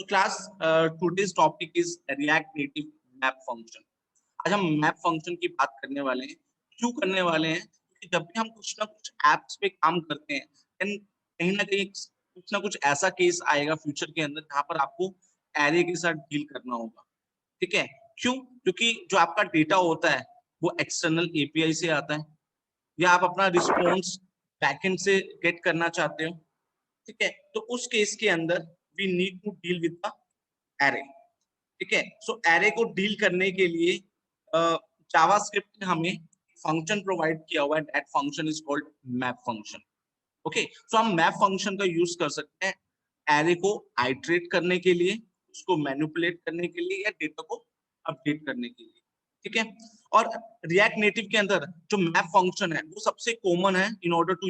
class, today's topic is React Native Map Function. आज हम map function की बात करने वाले हैं। क्यों करने वाले हैं? क्योंकि जब भी हम कुछ ना कुछ एप्स पे काम करते हैं, then कहीं ना कहीं कुछ ना कुछ ऐसा केस आएगा फ्यूचर के अंदर जहां पर आपको एरे के साथ डील करना होगा। ठीक है? क्यों? क्योंकि जो आपका डेटा होता है वो एक्सटर्नल एपीआई से आता है, या आप अपना रिस्पॉन्स बैकएंड से गेट करना चाहते हो। ठीक है? तो उस केस के अंदर we need to deal with the array. ठीक है? सो एरे को डील करने के लिए जावास्क्रिप्ट ने हमें फंक्शन प्रोवाइड किया हुआ है, that function is called map function. Okay, so हम मैप फंक्शन का यूज कर सकते हैं एरे को आइटरेट करने के लिए, उसको मैनिपुलेट करने के लिए, या डेटा को अपडेट करने के लिए। ठीक है? और रिएक्ट नेटिव के अंदर जो मैप फंक्शन है वो सबसे कॉमन है in order to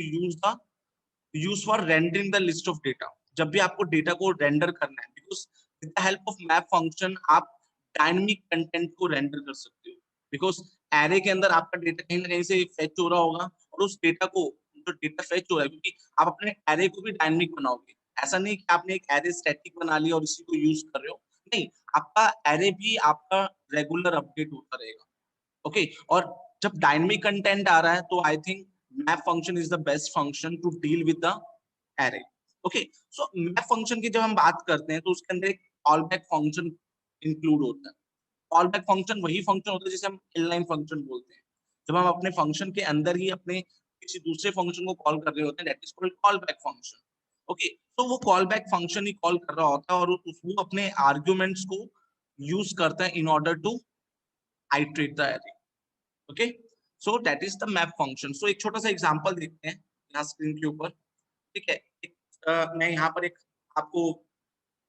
use for rendering the list of data. जब भी आपको डेटा को रेंडर करना है, because with the help of map function आप डायनेमिक कंटेंट को रेंडर कर सकते हो। बिकॉज एरे के अंदर आपका डेटा कहीं ना कहीं से फेच हो रहा होगा, और उस डेटा को, जो डेटा फेच हो रहा है, क्योंकि आप अपने एरे को भी डायनेमिक बनाओगे। ऐसा नहीं कि आपने एक एरे स्टैटिक बना लिया और इसी को यूज कर रहे हो। नहीं, आपका एरे भी आपका रेगुलर अपडेट होता रहेगा। ओके, और जब डायनेमिक कंटेंट आ रहा है तो I think map function is the best function to deal with the array. Okay, so map function की जब हम बात करते हैं तो उसके अंदर एक कॉल बैक फंक्शन इंक्लूड होता है। कॉल बैक फंक्शन वही फंक्शन होता है जिसे हम इनलाइन फंक्शन बोलते हैं। जब हम अपने फंक्शन के अंदर ही अपने किसी दूसरे फंक्शन को कॉल कर रहे होते हैं, that is called call back function. Okay, तो वो कॉल बैक फंक्शन ही कॉल कर रहा होता है, और वो अपने आर्ग्यूमेंट्स को यूज करता है in order to iterate the array. Okay, so that is the map function. So एक छोटा सा एग्जांपल देखते हैं यहाँ स्क्रीन के ऊपर। ठीक है? मैं यहाँ पर एक आपको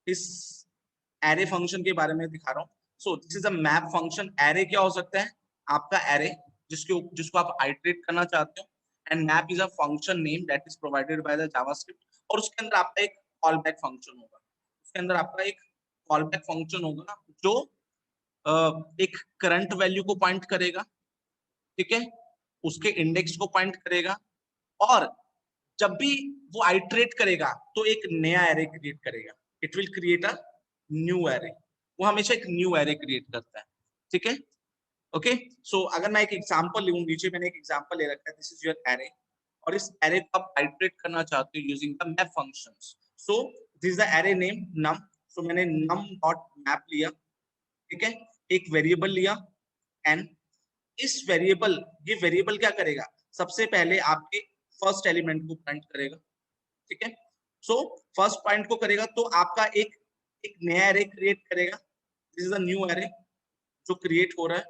इस एरे फंक्शन के बारे में दिखा रहा हूँ। So this is a map function. Array क्या हो सकता है? आपका एरे जिसको आप आइटरेट करना चाहते हो, and map is a function name that is provided by the JavaScript. और उसके अंदर आपका एक कॉल बैक फंक्शन होगा। उसके अंदर आपका एक कॉल बैक फंक्शन होगा जो एक करंट वैल्यू को पॉइंट करेगा। ठीक है? उसके इंडेक्स को पॉइंट करेगा, और जब भी वो आइटरेट करेगा तो एक नया एरे क्रिएट करेगा। It will create a new array. वो हमेशा एक न्यू एरे क्रिएट करता है। ठीक है? ओके, सो अगर मैं एक एग्जांपल लूं, नीचे मैंने एक एग्जांपल ले रखा है, दिस इज योर एरे, और इस एरे को आप आइटरेट करना चाहते हो using the map functions. So this is the array name num। सो मैंने num डॉट मैप लिया। ठीक है? एक वेरिएबल लिया, एंड इस वेरिएबल, ये वेरिएबल क्या करेगा? सबसे पहले आपके फर्स्ट एलिमेंट को पॉइंट करेगा। ठीक है? सो फर्स्ट पॉइंट को करेगा तो आपका एक एक नया एरे क्रिएट करेगा। This is a new array जो क्रिएट हो रहा है।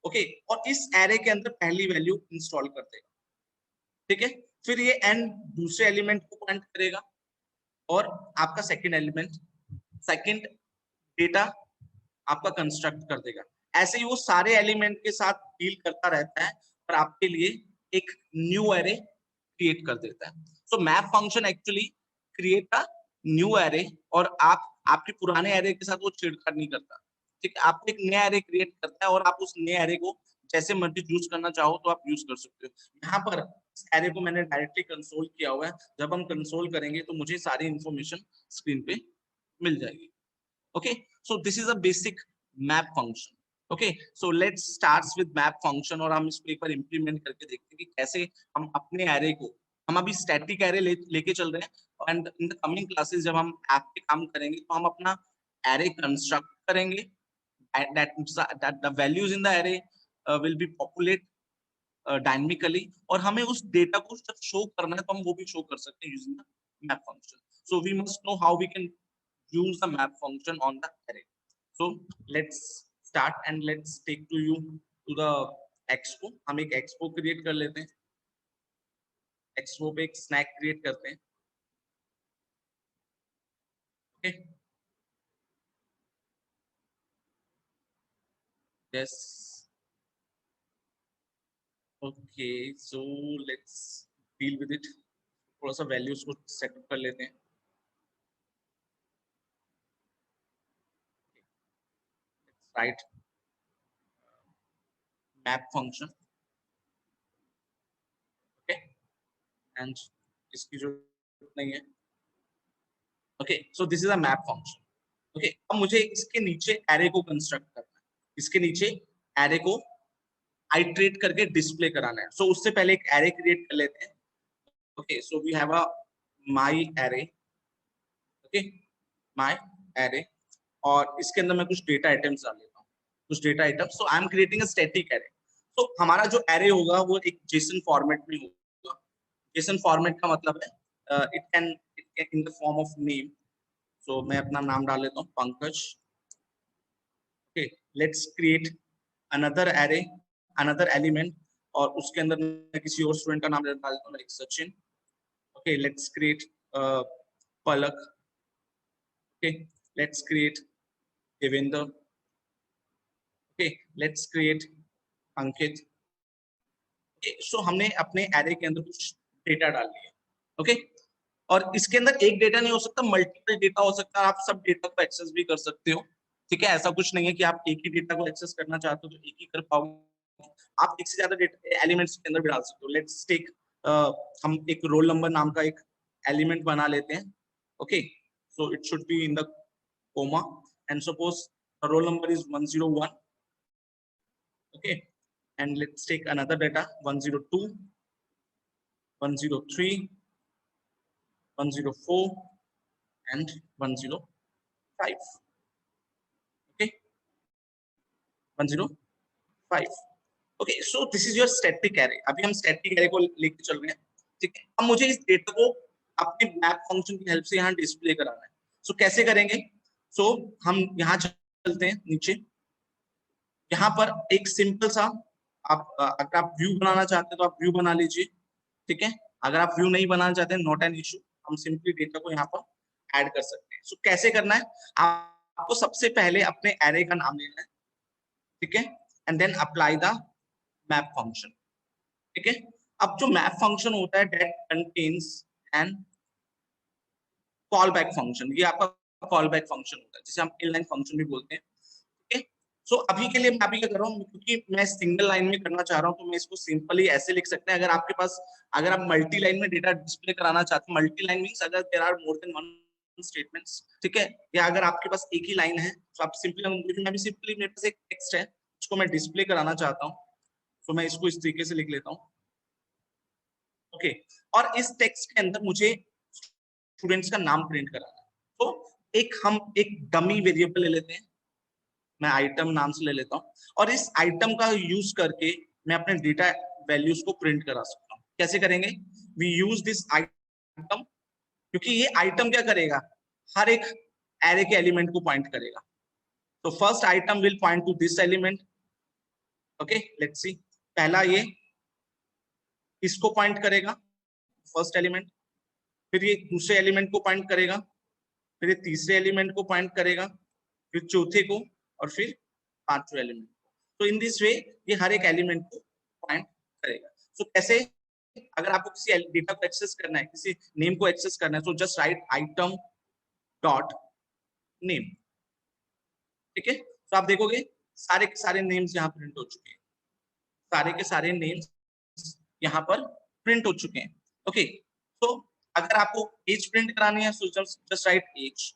ओके, और इस एरे के अंदर पहली वैल्यू इंस्टॉल कर देगा। ठीक है? फिर ये एन दूसरे एलिमेंट को पॉइंट करेगा, और आपका सेकंड एलिमेंट, सेकंड डेटा आपका कंस्ट्रक्ट कर देगा। ऐसे ही वो सारे एलिमेंट के साथ डील करता रहता है, और आपके लिए एक न्यू एरे क्रिएट कर देता है। सो map function actually create a new array, और आपके पुराने एरे के साथ वो छेड़छाड़ नहीं करता। ठीक है? आपको एक नया एरे क्रिएट करता है, और आप उस नए एरे को जैसे मर्जी यूज करना चाहो तो आप यूज कर सकते हो। यहाँ पर इस एरे को मैंने डायरेक्टली कंसोल किया हुआ है। जब हम कंसोल करेंगे तो मुझे सारी इंफॉर्मेशन स्क्रीन पे मिल जाएगी। Okay, so this is a basic map function. Okay, so let's starts with map function, और हम इसको एक बार implement करके देखते हैं कि कैसे हम अपने array को, हम अभी static array लेके चल रहे हैं, and in the coming classes जब हम app पे काम करेंगे तो हम अपना array construct करेंगे, that the values in the array will be populate dynamically, और हमें उस डेटा को जब शो करना है तो हम वो भी शो कर सकते हैं using the map function. So we must know how we can use the map function on the array. So let's start and let's take you to the expo. हम एक expo create कर लेते हैं। expo पे एक snack create करते हैं। Okay, yes, okay, so let's deal with it. थोड़ा सा values को सेटअप कर लेते हैं। let's write map function. Okay, and इसकी जरूरत नहीं है। Okay, so this is a map function. Okay, अब मुझे इसके नीचे एरे को कंस्ट्रक्ट करना है, इसके नीचे एरे को आइट्रेट करके डिस्प्ले कराना है। सो उससे पहले एक एरे क्रिएट कर लेते हैं। Okay, so we have a my array, okay, my array, और इसके अंदर मैं कुछ डेटा आइटम्स डाल लेता हूँ, कुछ data items. So I am creating a static array. तो हमारा जो एरे होगा वो एक जेसन फॉर्मेट में होगा। जेसन फॉर्मेट का मतलब है it can in the form of name. So मैं अपना नाम डाल लेता हूँ, Pankaj. Okay, let's create another array, another element, और उसके अंदर मैं किसी और स्टूडेंट का नाम डाल देता हूँ, like Sachin. Okay, let's create Palak. Okay, let's create Devendra. Okay, let's create Ankit. So हमने अपने एरे के अंदर कुछ डेटा डाल दिया। ओके, और इसके अंदर एक डेटा नहीं हो सकता, मल्टीपल डेटा हो सकता है। आप सब डेटा को एक्सेस भी कर सकते हो, ठीक है। ऐसा कुछ नहीं है कि आप एक ही डेटा को एक्सेस करना चाहते हो तो एक ही कर पाओगे। आप एक से ज्यादा डेटा एलिमेंट्स के अंदर भी डाल सकते हो। लेट्स टेक, हम एक रोल नंबर नाम का एक एलिमेंट बना लेते हैं। Okay, so it should be in the comma, and suppose roll number is 101। okay, and let's take another data, 102, 103, 104, and 105. Okay, 105. Okay, so this is your static array. अभी हम static array को लेके चल रहे हैं, ठीक है। अब मुझे इस डेटा को अपने मैप फंक्शन की हेल्प से यहाँ डिस्प्ले कराना है। सो कैसे करेंगे? सो हम यहाँ चलते हैं नीचे, यहाँ पर एक सिंपल सा, आप अगर आप व्यू बनाना चाहते हैं तो आप व्यू बना लीजिए, ठीक है। अगर आप व्यू नहीं बनाना चाहते हैं, नॉट एन इशू, हम सिंपली डेटा को यहाँ पर ऐड कर सकते हैं। सो कैसे करना है? आपको सबसे पहले अपने एरे का नाम लेना है, ठीक है, and then apply the map function, ठीक है। अब जो मैप फंक्शन होता है that contains an callback function, ये आपका कॉल बैक फंक्शन होता है, जिसे हम इनलाइन फंक्शन भी बोलते हैं, ठीक है। सो अभी के लिए मैं अभी क्या कर रहा हूँ, क्योंकि मैं सिंगल लाइन में करना चाह रहा हूँ, तो मैं इसको सिंपली ऐसे लिख सकते हैं। अगर आपके पास, अगर आप मल्टी लाइन में डेटा डिस्प्ले कराना चाहते हैं, मल्टी लाइन मींस अगर there are more than one statements, ठीक है, या अगर आपके पास एक ही लाइन है, तो आप सिंपली, मैं भी सिंपली, मेरे पास एक टेक्स्ट है जिसको मैं डिस्प्ले कराना चाहता हूँ, तो मैं इसको इस तरीके से लिख लेता हूँ। ओके, और इस टेक्स्ट के अंदर मुझे स्टूडेंट्स का नाम प्रिंट कराना है। तो हम एक डमी वेरिएबल ले लेते हैं, मैं आइटम नाम से ले लेता हूँ, और इस आइटम का यूज करके मैं अपने डेटा वैल्यूज को प्रिंट करा सकता हूँ। कैसे करेंगे? वी यूज दिस आइटम, क्योंकि ये आइटम क्या करेगा, हर एक एरे के एलिमेंट को पॉइंट करेगा। तो first item will point two this element. Okay, let's see, पहला ये इसको पॉइंट करेगा, फर्स्ट एलिमेंट, फिर ये दूसरे एलिमेंट को पॉइंट करेगा, फिर ये तीसरे एलिमेंट को पॉइंट करेगा, फिर चौथे को, और फिर पांचवें एलिमेंट को। तो इन दिस वे ये हर एक एलिमेंट को पॉइंट करेगा। सो कैसे? अगर आपको किसी डेटा को एक्सेस करना है, किसी नेम को एक्सेस करना है, so just right item dot name, ठीक है। तो आप देखोगे सारे के सारे नेम्स यहाँ प्रिंट हो चुके हैं, सारे के सारे नेम्स यहाँ पर प्रिंट हो चुके हैं। ओके, तो अगर आपको एज प्रिंट करानी है, सो जस्ट राइट एज,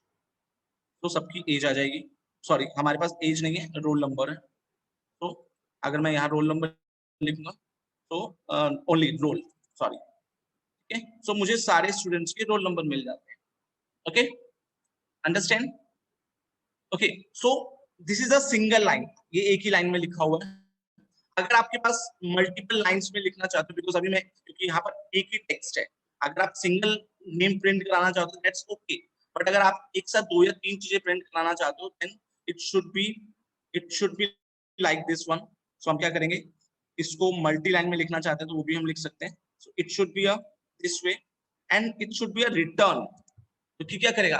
तो सबकी एज आ जाएगी। सॉरी, हमारे पास एज नहीं है, रोल नंबर है। तो अगर मैं यहाँ रोल नंबर लिखूंगा, तो ओनली रोल, सॉरी, ठीक है। सो मुझे सारे स्टूडेंट्स के रोल नंबर मिल जाते हैं। Okay, understand? Okay, so this is a single line, ये एक ही लाइन में लिखा हुआ है। अगर आपके पास मल्टीपल लाइंस में लिखना चाहते हो, बिकॉज अभी मैं, क्योंकि यहाँ पर एक ही टेक्स्ट है, अगर आप सिंगल नेम प्रिंट कराना चाहते हो दैट्स ओके, बट अगर आप एक साथ दो या तीन चीजें प्रिंट कराना चाहते हो, then it should be it should be like this one. So हम क्या करेंगे, इसको मल्टी लाइन में लिखना चाहते हैं तो वो भी हम लिख सकते हैं। सो it should be a this way, and it should be a return. तो क्या करेगा,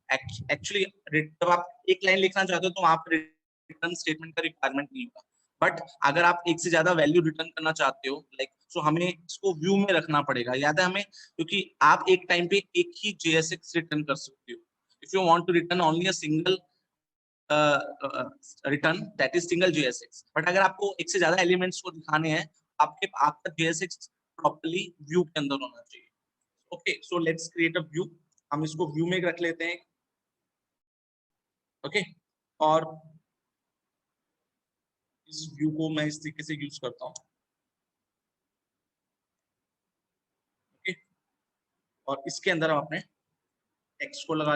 एक्चुअली जब आप एक लाइन लिखना चाहते हो तो वहां पर रिटर्न स्टेटमेंट का रिक्वायरमेंट नहीं होगा, बट अगर आप एक से ज्यादा वैल्यू रिटर्न करना चाहते हो, लाइक, सो हमें इसको व्यू में रखना पड़ेगा, याद है हमें, क्योंकि आप एक टाइम पे एक ही JSX रिटर्न कर सकते हो। If you want to return only a single return, that is single JSX, but अगर आपको एक से ज्यादा एलिमेंट्स को दिखाने हैं, आपका JSX प्रॉपर्ली व्यू के अंदर होना चाहिए। Okay, so let's create a view, हम इसको व्यू में रख लेते हैं। ओके, और इस व्यू को मैं इस तरीके से यूज करता हूँ। ओके, और इसके अंदर हम अपने टेक्स्ट को लगा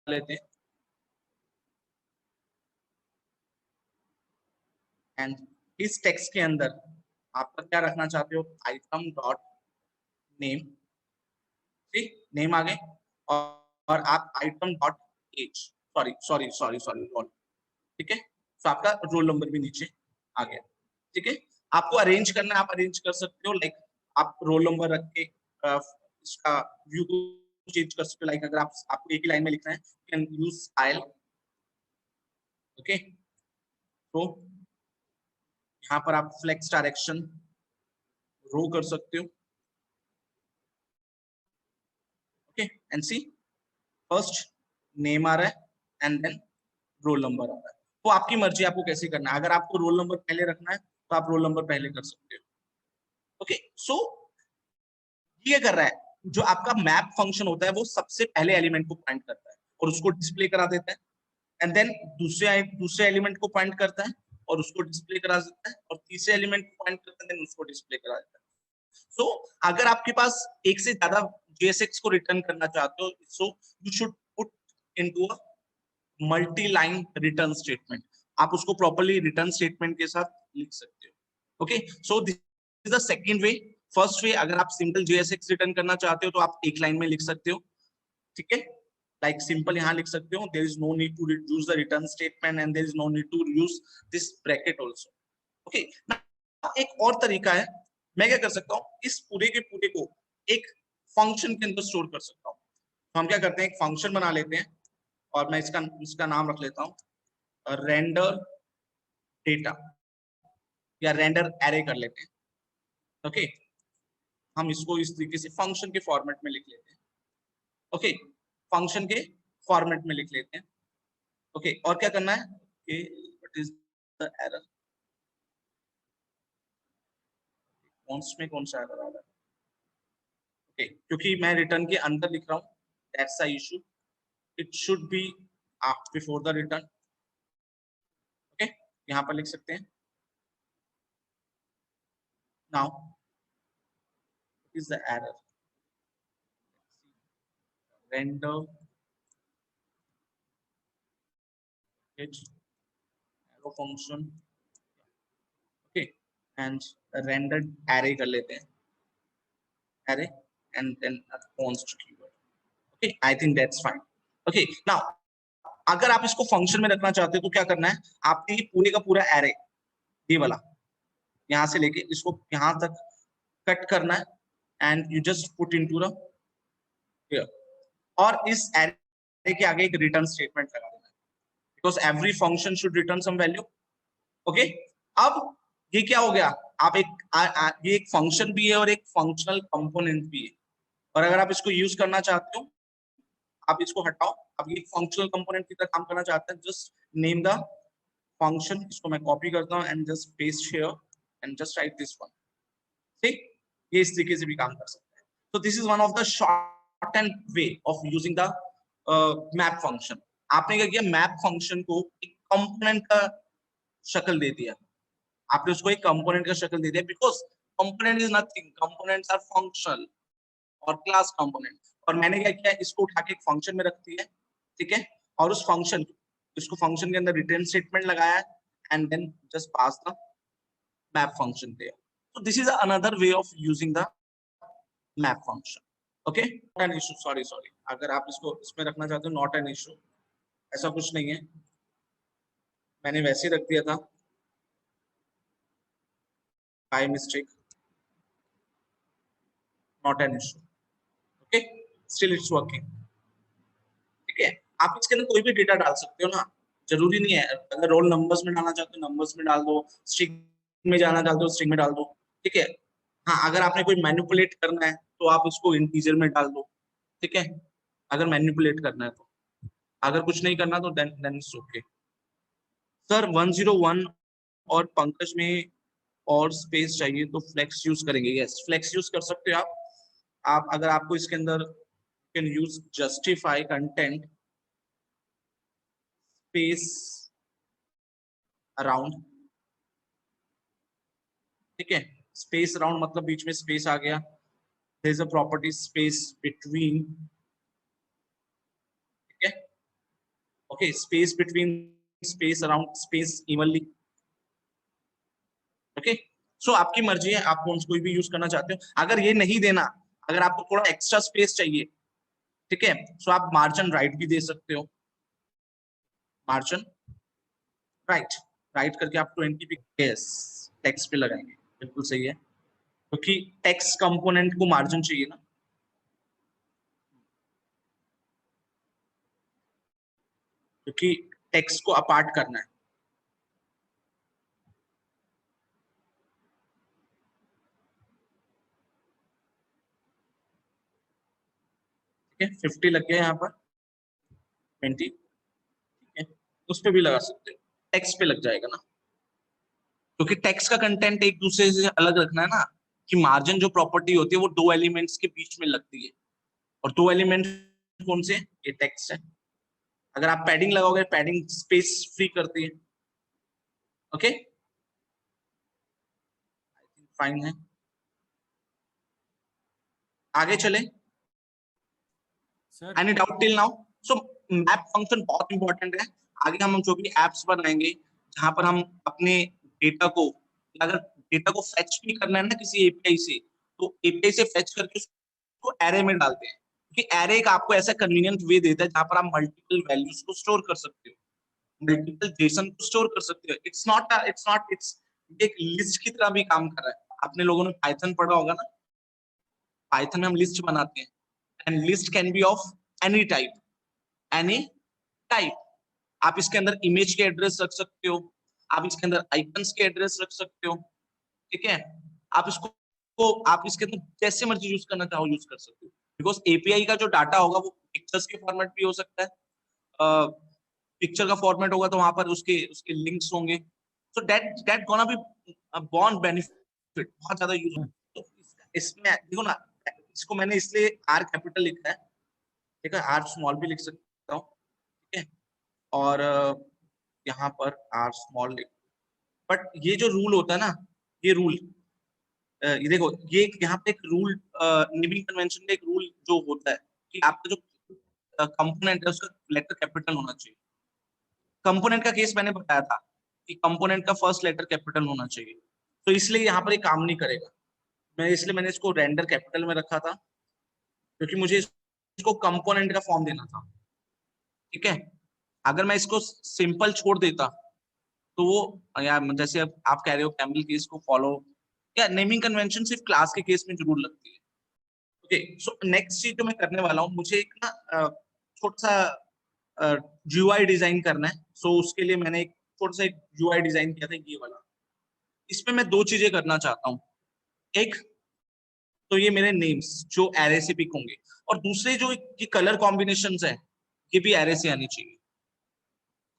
लेते हैं एंड इस टेक्स्ट के अंदर आपका क्या रखना चाहते हो, आइटम डॉट नेम, ठीक, नेम आ गए, और आप item dot age, sorry sorry sorry sorry roll, ठीक है, तो आपका रोल नंबर भी नीचे आ गया, ठीक है। आपको अरेंज करना है, आप अरेंज कर सकते हो, लाइक आप रोल नंबर रख के इसका व्यू को चेंज कर सकते हो, लाइक अगर आपको एक ही लाइन में लिखना है, कैन यूज स्टाइल, ओके, तो यहाँ पर आप फ्लेक्स डायरेक्शन रो कर सकते हो, okay, and see first name आ रहा है एंड देन रोल नंबर आ रहा है, तो आपकी मर्जी आपको कैसे करना है, अगर आपको रोल नंबर पहले रखना है तो आप रोल नंबर पहले कर सकते हो, ओके। सो ये कर रहा है, जो आपका मैप फंक्शन होता है वो सबसे पहले एलिमेंट को पॉइंट करता है और उसको डिस्प्ले करा देता है, एंड देन दूसरे एलिमेंट को पॉइंट करता है और उसको डिस्प्ले करा देता है, और तीसरे एलिमेंट को पॉइंट करता है देन उसको डिस्प्ले करा देता है। सो अगर आपके पास एक से ज्यादा JSX को रिटर्न करना चाहते हो, so you should put into a multi line return statement, आप उसको प्रॉपर्ली रिटर्न स्टेटमेंट के साथ लिख सकते हो, okay. So this is the second way. First way, अगर आप सिंपल JSX रिटर्न करना चाहते हो तो आप एक लाइन में लिख सकते हो, ठीक है, लाइक सिंपल यहाँ लिख सकते हो, there is no need to use the return statement and there is no need to use this bracket also, okay. एक और तरीका है, मैं क्या कर सकता हूँ, इस पूरे के पूरे को एक फंक्शन के अंदर स्टोर कर सकता हूँ, तो हम क्या करते हैं, एक फंक्शन बना लेते हैं और मैं इसका नाम रख लेता हूँ रेंडर डेटा या रेंडर एरे कर लेते हैं, ओके। हम इसको इस तरीके से फंक्शन के फॉर्मेट में लिख लेते हैं, ओके, फंक्शन के फॉर्मेट में लिख लेते हैं, ओके। और क्या करना है, व्हाट इज द एरर, में कौन सा एरर आ रहा है, ओके, क्योंकि मैं रिटर्न के अंदर लिख रहा हूँ, that's the issue, it should B before the return, okay, यहाँ पर लिख सकते हैं, now is the error, render it arrow function, okay, and rendered array कर लेते हैं, array and then a const keyword, okay, I think that's fine, okay। now अगर आप इसको फंक्शन में रखना चाहते हो तो क्या करना है, आपके पूरे का पूरा एरे, ये वाला यहाँ से लेके इसको यहाँ तक कट करना है and you just put into the here, और इस एरे के आगे एक रिटर्न स्टेटमेंट लगा देना है, because every function should return some value, okay. अब ये क्या हो गया, आप ये एक फंक्शन भी है और एक फंक्शनल कंपोनेंट भी है, और अगर आप इसको यूज करना चाहते हो, आप इसको हटाओ, अब ये फंक्शनल कंपोनेंट की तरह काम करना चाहते हैं, जस्ट नेम द फंक्शन, इसको मैं कॉपी करता हूँ and just paste here and just right this one, ठीक, ये इस तरीके से भी काम कर सकते हैं। तो this is one of the short and way of using the map function. आपने क्या किया, मैप फंक्शन को एक कंपोनेंट का शक्ल दे दिया, आपने उसको एक कंपोनेंट का शक्ल दे दिया, because component is nothing, components are functional और क्लास कंपोनेंट, और मैंने क्या किया, इसको उठा के एक फंक्शन में रख दिया, ठीक है, और उस फंक्शन इसको फंक्शन के अंदर रिटर्न स्टेटमेंट लगाया and then just pass the map function there. so this is another way of using the map function, okay, not an issue, sorry sorry, अगर आप इसको इसमें रखना चाहते हो, नॉट एन इशू, ऐसा कुछ नहीं है, मैंने वैसे ही रख दिया था by mistake, not an issue, okay, still it's working, ठीक है। आप इसके अंदर कोई भी डेटा डाल सकते हो ना, जरूरी नहीं है, अगर रोल नंबर्स में डालना चाहते हो नंबर्स में डाल दो, स्ट्रिंग में जाना चाहते हो स्ट्रिंग में डाल दो, ठीक है। हाँ, अगर आपने कोई मैनिपुलेट करना है तो आप उसको इंटीजर में डाल दो, ठीक है, अगर मैनिपुलेट करना है तो, अगर कुछ नहीं करना तो देन इट्स ओके। सर 101 और पंकज में और स्पेस चाहिए तो फ्लेक्स यूज करेंगे, यस फ्लेक्स यूज कर सकते हो आप अगर आपको इसके अंदर can use justify content space around, ठीक है। स्पेस अराउंड मतलब बीच में स्पेस आ गया। There is a property space between, ठीक है। Okay, space between, space around, space evenly, okay. So आपकी मर्जी है, आप कौन कोई भी यूज करना चाहते हो। अगर ये नहीं देना, अगर आपको थोड़ा एक्स्ट्रा स्पेस चाहिए, ठीक है, सो आप मार्जिन राइट भी दे सकते हो। मार्जिन राइट, राइट करके आप 20 पे यस टेक्स्ट पे लगाएंगे, बिल्कुल सही है, क्योंकि टेक्स्ट कंपोनेंट को मार्जिन चाहिए ना, क्योंकि टेक्स्ट को अपार्ट करना है। ठीक है, 50 लग गया यहाँ पर, 20, ठीक है, उस पे भी लगा सकते हो, टेक्स्ट पे लग जाएगा ना, क्योंकि टेक्स्ट का कंटेंट एक दूसरे से अलग रखना है ना, कि मार्जिन जो प्रॉपर्टी होती है वो दो एलिमेंट्स के बीच में लगती है, और दो एलिमेंट कौन से, ये टेक्स्ट है। अगर आप पैडिंग लगाओगे, पैडिंग स्पेस फ्री करती है, ओके, फाइन है। आगे चले, sir any doubt till now. सो मैप फंक्शन बहुत इंपॉर्टेंट है। आगे हम जो भी एप्स बनाएंगे जहां पर हम अपने डेटा को, अगर डेटा को फेच भी करना है ना किसी एपीआई से, तो एपीआई से फेच करके उसको एरे में डालते हैं, क्योंकि एरे एक आपको ऐसा कन्वीनियंट वे देता है जहां पर आप मल्टीपल वैल्यूज को स्टोर कर सकते हो, मल्टीपल जेसन को स्टोर कर सकते हो। इट्स नॉट इट्स एक लिस्ट की तरह भी काम कर रहा है। आपने लोगों ने पाइथन पढ़ा होगा ना, पाइथन में हम लिस्ट बनाते हैं, and list can be of any type, any type. आप इसके अंदर इमेज के एड्रेस रख सकते हो, आप इसके अंदर आइकन्स के एड्रेस रख सकते हो, ठीक है। आप इसको आप इसके अंदर जैसे मर्जी यूज करना चाहो यूज कर सकते हो, बिकॉज एपीआई का जो डाटा होगा वो पिक्चर्स के फॉर्मेट भी हो सकता है, पिक्चर का फॉर्मेट होगा तो वहां पर उसके उसके लिंक्स होंगे, so that gonna B bond benefit, बहुत ज्यादा यूज होगा। तो इसमें देखो ना, इसको मैंने इसलिए आर कैपिटल लिखा है, ठीक है, आर स्मॉल भी लिख सकता हूँ, ठीक है, और यहाँ पर आर स्मॉल लिख, बट ये जो रूल होता है ना, ये रूल, ये देखो, ये यहाँ पे एक रूल, नेमिंग कन्वेंशन का एक रूल जो होता है कि आपका जो कंपोनेंट है उसका लेटर कैपिटल होना चाहिए। कंपोनेंट का केस मैंने बताया था कि कंपोनेंट का फर्स्ट लेटर कैपिटल होना चाहिए, तो इसलिए यहाँ पर ये काम नहीं करेगा। इसलिए मैंने इसको रेंडर कैपिटल में रखा था, क्योंकि मुझे इसको कंपोनेंट का फॉर्म देना था, ठीक है। अगर मैं इसको सिंपल छोड़ देता तो वो, यार जैसे अब आप कह रहे हो कैमल केस को फॉलो, या नेमिंग कन्वेंशन सिर्फ क्लास के केस में जरूर लगती है। ओके, सो नेक्स्ट चीज जो मैं करने वाला हूँ, मुझे एक ना छोटा सा यूआई डिजाइन करना है। सो उसके लिए मैंने एक छोटा सा एक यूआई डिजाइन किया था, ये वाला। इसमें मैं दो चीजें करना चाहता हूँ। एक तो ये मेरे नेम्स जो एरे से पिक होंगे, और दूसरे जो ये कलर कॉम्बिनेशंस है ये भी एरे से आनी चाहिए,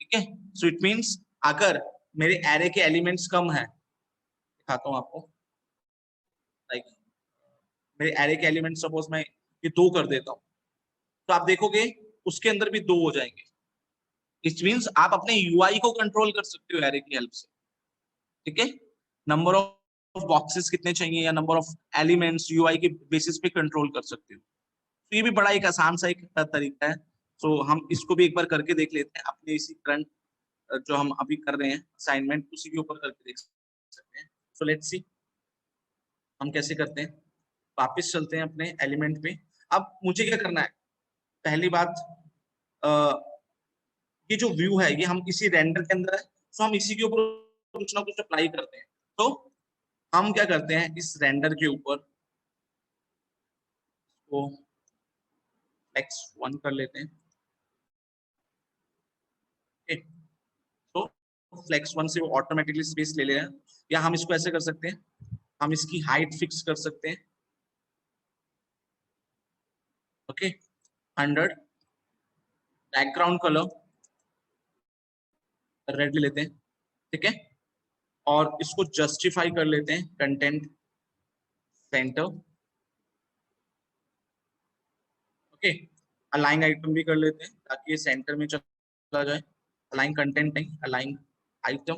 ठीक है। सो इट मींस अगर मेरे एरे के एलिमेंट्स कम है, दिखाता हूँ आपको, लाइक मेरे एरे के एलिमेंट सपोज मैं ये दो कर देता हूँ, तो आप देखोगे उसके अंदर भी दो हो जाएंगे। इट मींस आप अपने यूआई को कंट्रोल कर सकते हो एरे की हेल्प से, ठीक है। नंबर ऑफ बॉक्सेस कितने चाहिए या नंबर ऑफ एलिमेंट्स यूआई के बेसिस पे कंट्रोल कर सकते हो। तो ये भी बड़ा एक आसान सा एक तरीका है। तो हम इसको भी एक बार करके देख लेते हैं अपने इसी करंट जो हम अभी कर रहे हैं असाइनमेंट, उसी के ऊपर करके देख सकते हैं। सो लेट्स सी हम कैसे करते हैं। वापस चलते हैं अपने एलिमेंट पे। अब मुझे क्या करना है, पहली बात, ये जो व्यू है ये हम इसी रेंडर के अंदर है, तो हम इसी के ऊपर कुछ ना कुछ अप्लाई करते हैं। तो हम क्या करते हैं, इस रेंडर के ऊपर को x1 कर लेते हैं, ठीक। तो फ्लेक्स वन से वो ऑटोमेटिकली स्पेस ले लेगा, या हम इसको ऐसे कर सकते हैं, हम इसकी हाइट फिक्स कर सकते हैं, ओके। 100, बैकग्राउंड कलर रेड ले लेते हैं, ठीक है, और इसको जस्टिफाई कर लेते हैं content centre, okay. Align item भी कर लेते हैं ताकि ये सेंटर में चला जाए, अलाइन कंटेंट नहीं, अलाइन आइटम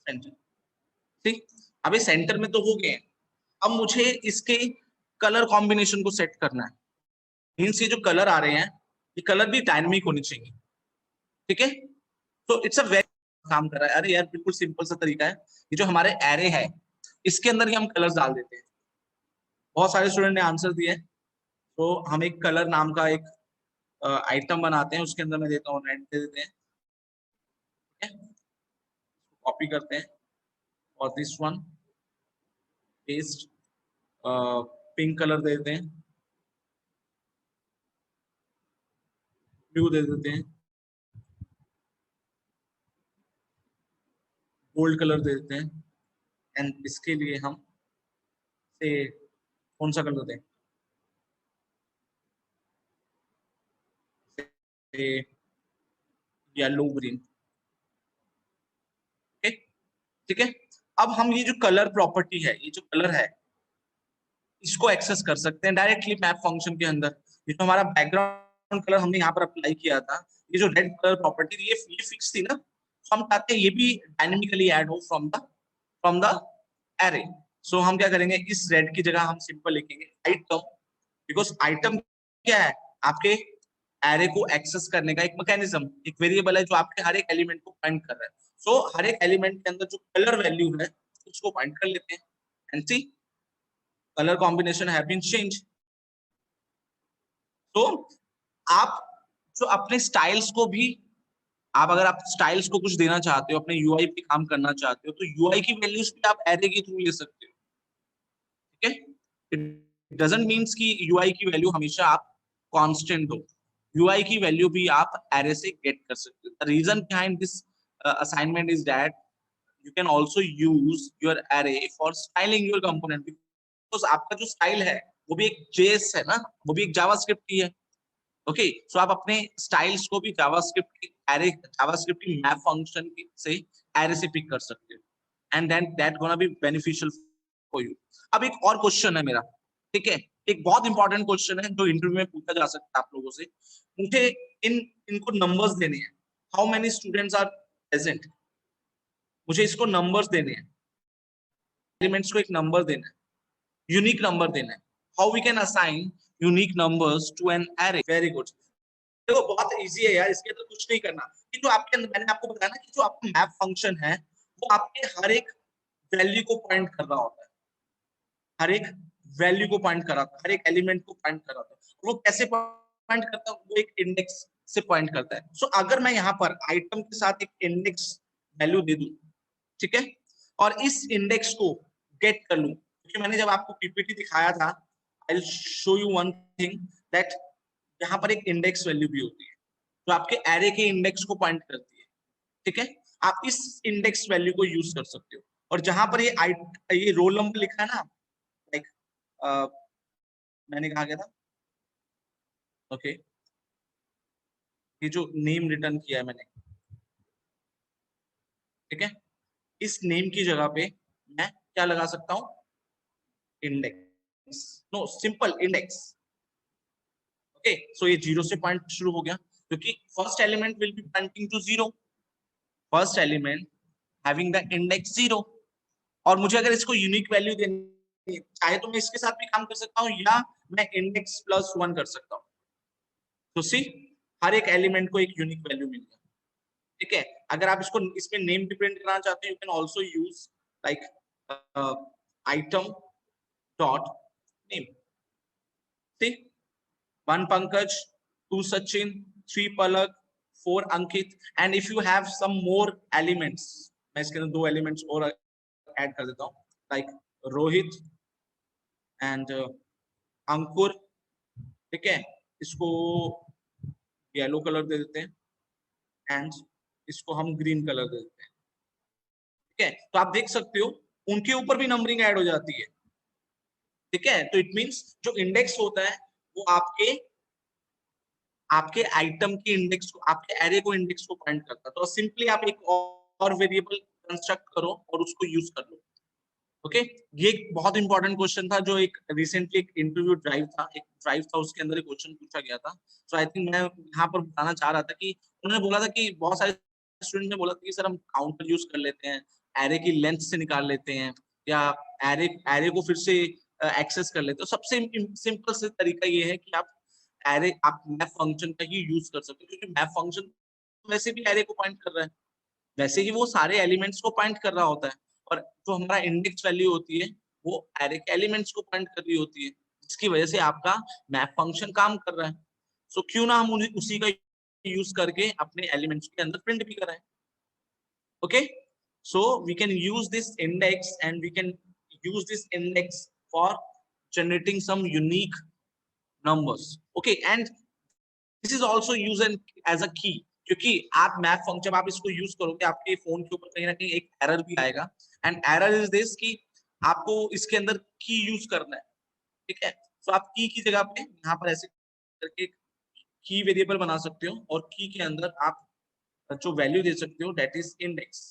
सेंटर। ठीक, अभी सेंटर में तो हो गए। अब मुझे इसके कलर कॉम्बिनेशन को सेट करना है। मीन्स ये जो कलर आ रहे हैं, ये कलर भी डायनेमिक होने चाहिए। ठीक है, तो इट्स अ वेरी काम कर रहा है। अरे यार बिल्कुल सिंपल सा तरीका है। ये जो हमारे एरे है, इसके अंदर ही हम कलर्स डाल देते हैं। बहुत सारे स्टूडेंट ने आंसर दिए, तो हम एक कलर नाम का एक आइटम बनाते हैं, उसके अंदर मैं देता हूँ रेड दे देते हैं। कॉपी करते हैं और this one paste, pink colour दे देते हैं, ब्लू दे देते हैं, गोल्ड कलर दे देते हैं। एंड इसके लिए हम से कौन सा कलर दें, येलो ग्रीन। ठीक है, अब हम ये जो कलर प्रॉपर्टी है, ये जो कलर है, इसको एक्सेस कर सकते हैं डायरेक्टली मैप फंक्शन के अंदर। ये जो हमारा बैकग्राउंड कलर हमने यहाँ पर अप्लाई किया था, ये जो रेड कलर प्रॉपर्टी ये फिक्स थी ना, तो हम चाहते हैं ये भी डायनेमिकली ऐड हो फ्रॉम द एरे। सो हम क्या करेंगे, इस रेड की जगह हम सिंपल लिखेंगे आइटम, बिकॉज आइटम क्या है, आपके एरे को एक्सेस करने का एक मैकेनिज्म, एक वेरिएबल है जो आपके हर एक एलिमेंट को पॉइंट कर रहा है। सो हर एक एलिमेंट के अंदर जो कलर वैल्यू है उसको पॉइंट कर लेते हैं। And see colour combination have been change. तो आप जो अपने स्टाइल्स को भी, आप अगर आप स्टाइल्स को कुछ देना चाहते हो, अपने यूआई पे काम करना चाहते हो, तो यूआई की वैल्यूज भी आप एरे के थ्रू ले सकते हो। ठीक है, इट डजंट मीन्स कि यूआई की वैल्यू हमेशा आप कांस्टेंट हो। यूआई की वैल्यू भी आप एरे से गेट कर सकते हो। The reason behind this assignment is that you can also use your array for styling your component, because आपका जो स्टाइल है वो भी एक JS है ना, वो भी एक जावास्क्रिप्ट की है। ओके, सो आप अपने स्टाइल्स को भी जावास्क्रिप्ट की एरे, जावास्क्रिप्ट की मैप फंक्शन से एरे से पिक कर सकते हो, and then that gonna be beneficial for you. अब एक और क्वेश्चन है मेरा, ठीक है, एक बहुत इंपॉर्टेंट क्वेश्चन है जो इंटरव्यू में पूछा जा सकता है आप लोगों से। मुझे इनको नंबर्स देने हैं, how many students are present, मुझे इसको नंबर्स देने हैं, एलिमेंट्स को एक नंबर देना है, यूनिक नंबर देना है। How we can assign unique numbers to an array. Very good, देखो बहुत इजी है यार, इसके अंदर कुछ नहीं करना। कि जो आपके अंदर, मैंने आपको बताया ना कि जो आपका मैप फंक्शन है वो आपके हर एक वैल्यू को पॉइंट कर रहा होता है, हर एक वैल्यू को पॉइंट कर रहा होता है, हर एक एलिमेंट को पॉइंट कर रहा होता है। वो कैसे पॉइंट करता है, वो एक इंडेक्स से पॉइंट करता है। सो अगर मैं यहाँ पर आइटम के साथ एक इंडेक्स वैल्यू दे दूं, ठीक है, और इस इंडेक्स को गेट कर लूं, क्योंकि मैंने जब आपको पीपीटी दिखाया था, I will show you one thing, that यहाँ पर एक इंडेक्स वैल्यू भी होती है जो आपके एरे के इंडेक्स को पॉइंट करती है। ठीक है, आप इस इंडेक्स वैल्यू को यूज कर सकते हो। और जहां पर ये रोल नंबर लिखा है ना, लाइक मैंने कहा गया था, ओके, ये जो नेम रिटर्न किया है मैंने, ठीक है, इस नेम की जगह पे मैं क्या लगा सकता हूँ, index, no simple index. Okay, so ये जीरो से पॉइंट शुरू हो गया, क्योंकि first element will be pointing to zero, first element having the index zero. और मुझे अगर इसको यूनिक वैल्यू देनी है, चाहे तो मैं इसके साथ भी काम कर सकता हूँ, या मैं इंडेक्स प्लस वन कर सकता हूँ। तो सी हर एक एलिमेंट को एक यूनिक वैल्यू मिल गया। ठीक है, अगर आप इसको इसमें नेम भी प्रिंट करना चाहते हैं, you can also use like item dot name. See, one Pankaj, two Sachin, three Palak, four Ankit, and if you have some more elements, मैं इसके अंदर दो elements और ऐड कर देता हूँ, like रोहित एंड अंकुर। ठीक है, इसको येलो कलर दे देते हैं एंड इसको हम ग्रीन कलर दे देते हैं। ठीक है, तो आप देख सकते हो उनके ऊपर भी नंबरिंग ऐड हो जाती है। ठीक है, तो इट मींस जो इंडेक्स होता है वो आपके आपके आइटम के इंडेक्स को, आपके एरे को इंडेक्स को पॉइंट करता है। तो सिंपली आप एक और वेरिएबल कंस्ट्रक्ट करो और उसको यूज कर लो। ओके ये एक बहुत इंपॉर्टेंट क्वेश्चन था जो एक रिसेंटली एक इंटरव्यू ड्राइव था उसके अंदर एक क्वेश्चन पूछा गया था। सो आई थिंक मैं यहाँ पर बताना चाह रहा था कि उन्होंने बोला था कि बहुत सारे स्टूडेंट ने बोला था कि सर हम काउंटर यूज कर लेते हैं, एरे की लेंथ से निकाल लेते हैं, या एरे एरे को फिर से एक्सेस कर लेते हो। सबसे सिंपल से तरीका ये है कि आप मैप फंक्शन का ही यूज कर सकते हो, क्योंकि मैप फंक्शन वैसे भी एरे को पॉइंट कर रहा है, वैसे ही वो सारे एलिमेंट्स को पॉइंट कर रहा होता है, और जो हमारा इंडेक्स वैल्यू होती है वो एरे के एलिमेंट्स को पॉइंट कर रही होती है, जिसकी वजह से आपका मैप फंक्शन काम कर रहा है। सो क्यों ना हम उसी का यूज करके अपने एलिमेंट्स के अंदर प्रिंट भी कराएं। Okay so we can use this index, and we can use this index for generating some unique numbers. Okay, and this is also use as a key, क्योंकि आप मैप फंक्शन आप इसको use करोगे आपके phone के ऊपर कहीं ना कहीं एक एरर भी आएगा, एंड एरर इज दिस कि आपको इसके अंदर की यूज करना है। ठीक है, तो आप की जगह पे यहाँ पर ऐसे करके की वेरिएबल बना सकते हो, और की के अंदर आप जो वैल्यू दे सकते हो दैट इज इंडेक्स।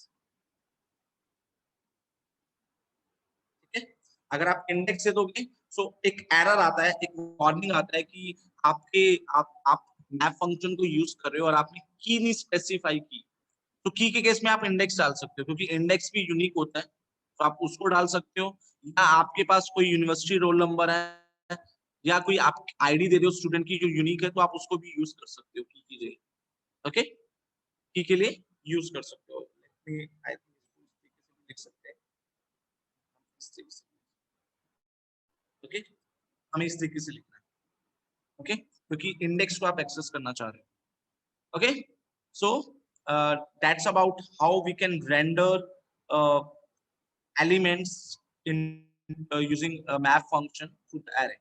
ठीक है, अगर आप इंडेक्स से दोगे तो एक एरर आता है, एक वार्निंग आता है कि आप मैप फंक्शन को यूज कर रहे हो और आपने की नहीं स्पेसिफाई की। तो की के केस में आप इंडेक्स डाल सकते हो, क्योंकि इंडेक्स भी यूनिक होता है, तो आप उसको डाल सकते हो। या आपके पास कोई यूनिवर्सिटी रोल नंबर है, या कोई आप आईडी दे रहे हो स्टूडेंट की जो यूनिक है, तो आप उसको भी यूज कर सकते हो की के लिए। ओके, की के लिए यूज कर सकते हो। आई थिंक लिख सकते हैं। ओके, हमें इस तरीके से लिखना है। ओके, क्योंकि इंडेक्स को आप एक्सेस करना चाह रहे हो। Okay, so that's about how we can render elements in using a map function to the array.